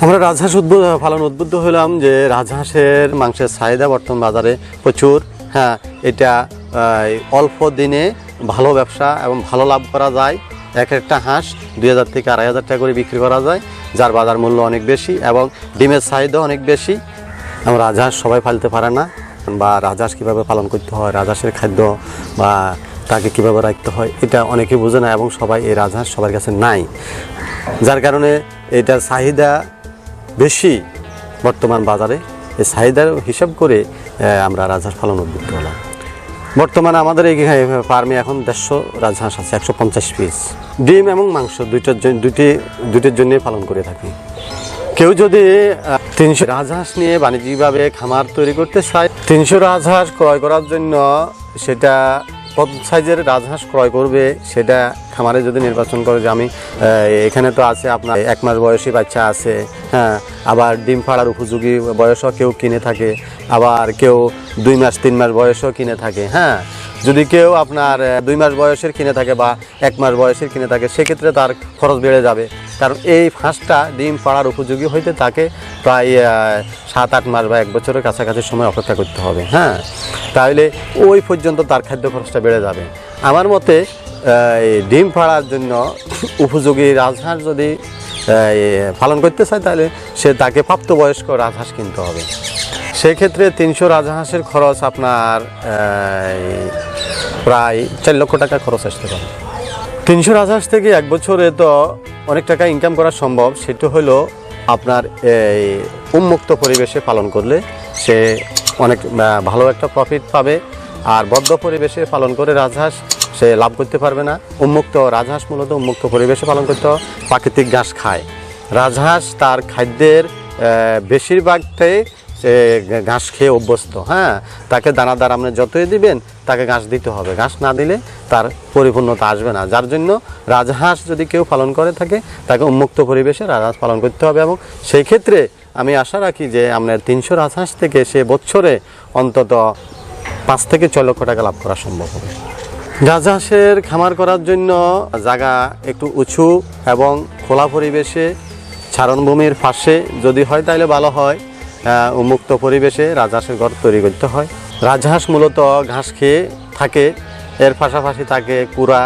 আমরা রাজহাঁস পালন উদ্বুদ্ধ হলাম যে রাজহাঁসের মাংসের চাহিদা বর্তমান বাজারে প্রচুর। হ্যাঁ, এটা অল্প দিনে ভালো ব্যবসা এবং ভালো লাভ করা যায়। এক একটা হাঁস 2000 থেকে 2500 টাকা করে বিক্রি করা যায়, যার বাজার মূল্য অনেক বেশি এবং ডিমের চাহিদা অনেক বেশি। আমরা রাজহাঁস সবাই পালতে পারে না, বা রাজহাঁস কীভাবে পালন করতে হয়, রাজহাঁসের খাদ্য বা তাকে কীভাবে রাখতে হয় এটা অনেকে বোঝে না, এবং সবাই এই রাজহাঁস সবার কাছে নাই, যার কারণে এটার চাহিদা বেশি বর্তমান বাজারে। এই চাহিদার হিসাব করে আমরা রাজহাঁস পালন উদ্বুদ্ধ হলাম। বর্তমানে আমাদের এই ফার্মে এখন 150 রাজহাঁস আছে, 150 পিস। ডিম এবং মাংস দুইটির জন্যই পালন করে থাকি। কেউ যদি 300 রাজহাঁস নিয়ে বাণিজ্যিকভাবে খামার তৈরি করতে চায়, 300 রাজহাঁস ক্রয় করার জন্য সেটা কত সাইজের রাজহাঁস ক্রয় করবে সেটা খামারে যদি নির্বাচন করে, যে আমি এখানে তো আছে আপনার 1 মাস বয়সী বাচ্চা আছে, হ্যাঁ, আবার ডিম ফাড়ার উপযোগী বয়সও কেউ কিনে থাকে, আবার কেউ 2 মাস 3 মাস বয়সও কিনে থাকে। হ্যাঁ, যদি কেউ আপনার 2 মাস বয়সের কিনে থাকে বা 1 মাস বয়সের কিনে থাকে, সেক্ষেত্রে তার খরচ বেড়ে যাবে, কারণ এই হাঁসটা ডিম পাড়ার উপযোগী হইতে তাকে প্রায় 7-8 মাস বা 1 বছরের কাছাকাছি সময় অপেক্ষা করতে হবে। হ্যাঁ, তাহলে ওই পর্যন্ত তার খাদ্য খরচটা বেড়ে যাবে। আমার মতে ডিম পাড়ার জন্য উপযোগী রাজহাঁস যদি পালন করতে চায়, তাহলে তাকে প্রাপ্তবয়স্ক রাজহাঁস কিনতে হবে। সেক্ষেত্রে 300 রাজহাঁসের খরচ আপনার প্রায় 4 লক্ষ টাকা খরচ আসতে পারে। 300 রাজহাঁস থেকে 1 বছরে তো অনেক টাকা ইনকাম করা সম্ভব। সেটা হলো আপনার এই উন্মুক্ত পরিবেশে পালন করলে সে অনেক ভালো একটা প্রফিট পাবে, আর বদ্ধ পরিবেশে পালন করে রাজহাঁস সে লাভ করতে পারবে না। রাজহাঁস মূলত উন্মুক্ত পরিবেশে পালন করতে হয়, প্রাকৃতিক ঘাস খায়। রাজহাঁস তার খাদ্যের বেশিরভাগটাই সে ঘাস খেয়ে অভ্যস্ত। হ্যাঁ, তাকে দানাদার আপনি যতই দিবেন তাকে ঘাস দিতে হবে, ঘাস না দিলে তার পরিপূর্ণতা আসবে না। যার জন্য রাজহাঁস যদি কেউ পালন করে থাকে, তাকে উন্মুক্ত পরিবেশে রাজহাঁস পালন করতে হবে, এবং সেই ক্ষেত্রে আমি আশা রাখি যে আপনার 300 রাজহাঁস থেকে সে বছরে অন্তত 5 থেকে 6 লক্ষ টাকা লাভ করা সম্ভব হবে। রাজহাঁসের খামার করার জন্য জায়গা একটু উঁচু এবং খোলা পরিবেশে চারণভূমির পাশে যদি হয় তাহলে ভালো হয়। উন্মুক্ত পরিবেশে রাজহাঁসের ঘর তৈরি করতে হয়। রাজহাঁস মূলত ঘাস খেয়ে থাকে, এর পাশাপাশি তাকে কুড়া,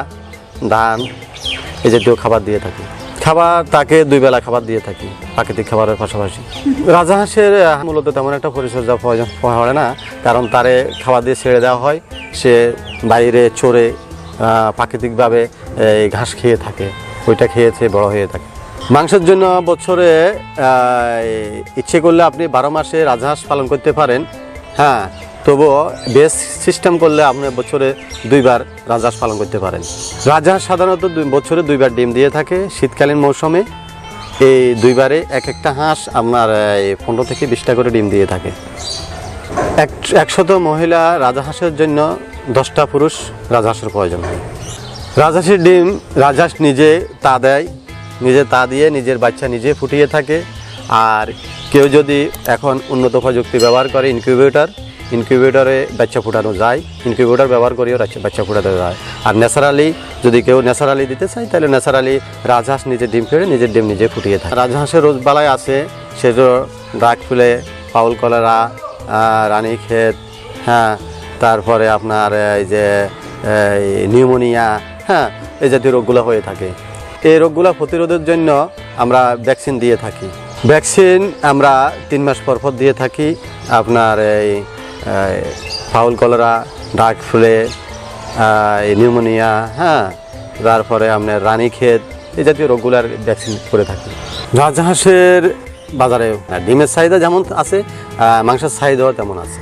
ধান এই জাতীয় খাবার দিয়ে থাকি। তাকে 2 বেলা খাবার দিয়ে থাকি প্রাকৃতিক খাবারের পাশাপাশি। রাজহাঁসের মূলত তেমন একটা পরিচর্যা প্রয়োজন হয় না, কারণ তারে খাবার দিয়ে ছেড়ে দেওয়া হয়, সে বাইরে চড়ে প্রাকৃতিকভাবে এই ঘাস খেয়ে থাকে, ওইটা খেয়েছে বড় হয়ে থাকে। মাংসের জন্য বছরে ইচ্ছে করলে আপনি 12 মাসে রাজহাঁস পালন করতে পারেন। হ্যাঁ, তবুও বেস সিস্টেম করলে আপনি বছরে 2 বার রাজহাঁস পালন করতে পারেন। রাজহাঁস সাধারণত বছরে 2 বার ডিম দিয়ে থাকে। শীতকালীন মৌসুমে এই 2 বারে এক একটা হাঁস আপনার 15 থেকে 20টা করে ডিম দিয়ে থাকে। 100 মহিলা রাজহাঁসের জন্য 10টা পুরুষ রাজহাঁসের প্রয়োজন হয়। রাজহাঁসের ডিম রাজহাঁস নিজে তা দেয়, নিজে তা দিয়ে নিজের বাচ্চা নিজে ফুটিয়ে থাকে। আর কেউ যদি এখন উন্নত প্রযুক্তি ব্যবহার করে ইনকিউবেটরে বাচ্চা ফুটানো যায়, ইনকিউবেটর ব্যবহার করেও বাচ্চা ফুটানো যায়। আর ন্যাচারালি যদি কেউ ন্যাচারালি দিতে চায়, তাহলে ন্যাচারালি রাজহাঁস নিজে ডিম ফেড়ে নিজের ডিম নিজে ফুটিয়ে থাকে। রাজহাঁসের রোগবালাই আছে, সেজো ড্রাগ ফুলে, ফাউল কলেরা, রানীক্ষেত, হ্যাঁ, তারপরে আপনার এই যে নিউমোনিয়া, হ্যাঁ, এই জাতীয় রোগগুলো হয়ে থাকে। এই রোগগুলো প্রতিরোধের জন্য আমরা ভ্যাকসিন দিয়ে থাকি। ভ্যাকসিন আমরা 3 মাস পর দিয়ে থাকি। আপনার এই ফাউল কলেরা, ডাক ফুলে, নিউমোনিয়া, হ্যাঁ, তারপরে আপনার রানীক্ষেত, এই জাতীয় রোগগুলার ভ্যাকসিন করে থাকি। রাজহাঁসের বাজারে ডিমের চাহিদা যেমন আছে, মাংসের চাহিদাও তেমন আছে।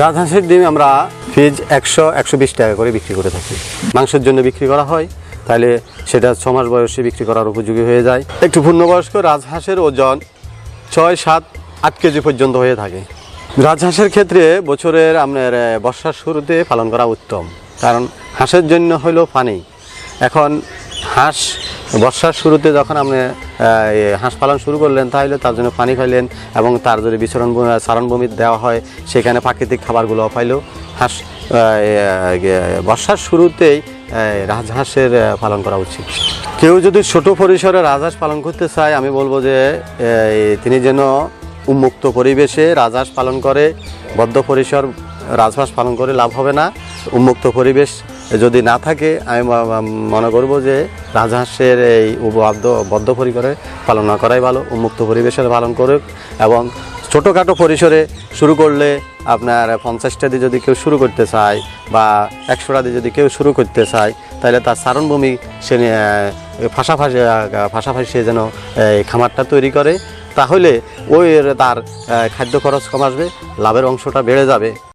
রাজহাঁসের ডিম আমরা পিস 100-120 টাকা করে বিক্রি করে থাকি। মাংসের জন্য বিক্রি করা হয়, তাহলে সেটা 6 মাস বয়সে বিক্রি করার উপযোগী হয়ে যায়। একটু পূর্ণবয়স্ক রাজহাঁসের ওজন 6-7-8 কেজি পর্যন্ত হয়ে থাকে। রাজহাঁসের ক্ষেত্রে বছরের আপনার বর্ষার শুরুতে পালন করা উত্তম, কারণ হাঁসের জন্য হলো পানি। এখন হাঁস বর্ষার শুরুতে যখন আপনি হাঁস পালন শুরু করলেন, তাহলে তার জন্য পানি খাইলেন, এবং তার যদি চারণভূমি দেওয়া হয়, সেখানে প্রাকৃতিক খাবারগুলো পাইলেও হাঁস বর্ষার শুরুতেই রাজহাঁসের পালন করা উচিত। কেউ যদি ছোট পরিসরে রাজহাঁস পালন করতে চায়, আমি বলবো যে তিনি যেন উন্মুক্ত পরিবেশে রাজহাঁস পালন করে। বদ্ধ পরিসর রাজহাঁস পালন করে লাভ হবে না। উন্মুক্ত পরিবেশ যদি না থাকে, আমি মনে করব যে রাজহাঁসের এই বদ্ধ পরিসরে পালন না করাই ভালো। উন্মুক্ত পরিবেশে পালন করুক এবং ছোটোখাটো পরিসরে শুরু করলে আপনার 50টা দিয়ে যদি কেউ শুরু করতে চায় বা 100টা দিয়ে যদি কেউ শুরু করতে চায়, তাহলে তার চারণভূমি সে পাশাপাশি যেন এই খামারটা তৈরি করে, তাহলে তার খাদ্য খরচ কম আসবে, লাভের অংশটা বেড়ে যাবে।